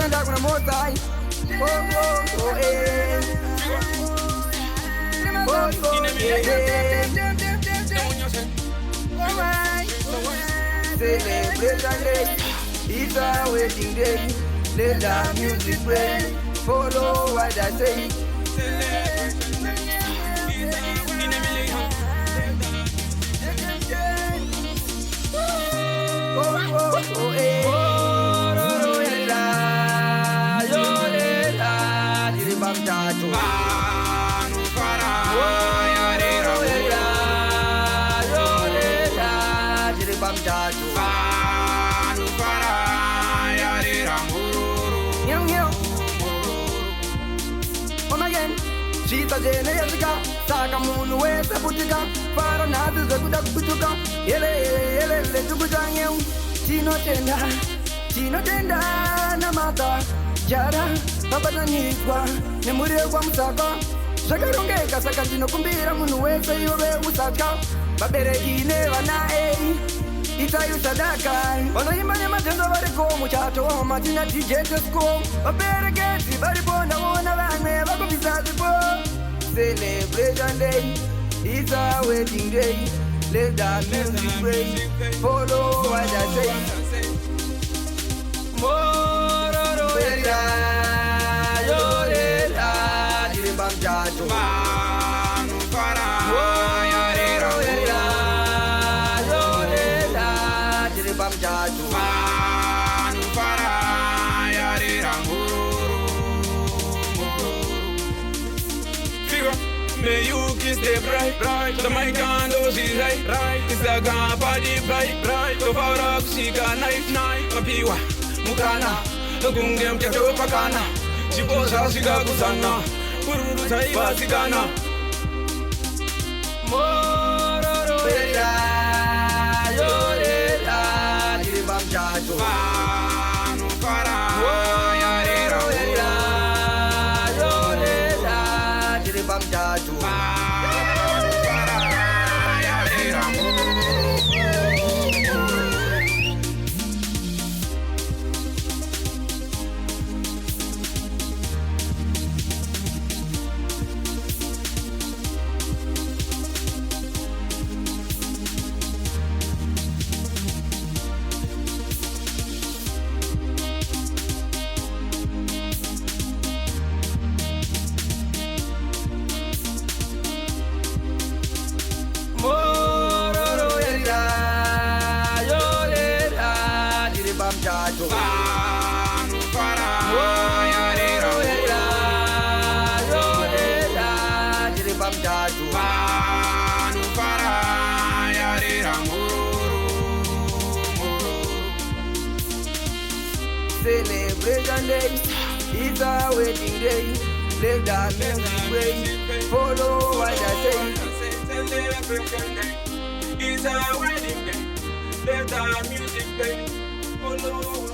stand up when I'm more tight. Oh, oh, oh, eh. Oh, oh, alright. Celebration day, it's a waiting day. Let the music play. Follow what I say. Oh, oh, oh, eh. Mhururu, Yarira, Yarira, Diribam Jaju. Manu para Yarira, Yarira, Yarira, Diribam Jaju. Manu para Yarira, Mhururu. Young, young. Come again. Chita jene yazika, saka munu wesa putika, fara nazi zakuda kutuka, ele tukujanyeu, chino tenda na mata, jara, babata nitwa, nemure kwa msaka, shakarongeka saka jino kumbira munu wesa yobe usaka, babere kine wanae, itayu sadaka, wanoimba nyama tenzo bariko, muchacho wa majina DJ Trikoh, babere gezi baribonda wana vane, bako vizazi po. Celebration day, it's a wedding day. Let the music play. Follow what I say. Mhururu, Yarira, Yarira, Diribam Jaju. Manu para Yarira, Yarira, Yarira, Diribam Jaju. Manu para Yarira, Mhururu. May you kiss the bright, bright. The mic and those is right, right. It's the gun party bright, bright. The power of Sika night, night. Mapiwa, Mukana, the Gungam Kato Pakana. She goes out, Sika Kusana. Mhururu Saiba Sikana. Mhururu, Yarira, Yarira, Diribam Jaju. Manu para Yarira, Yarira, Diribam Jaju. Manu para Yarira, Mhururu, Yarira, Yarira, Diribam Jaju. Manu para Yarira, Yarira, Yarira, Diribam Jaju. Manu para Yarira, Mhururu. Celebration day, it's a wedding day. Let the music play. Follow what I say. Celebration day, it's a wedding day. Let the music play. Follow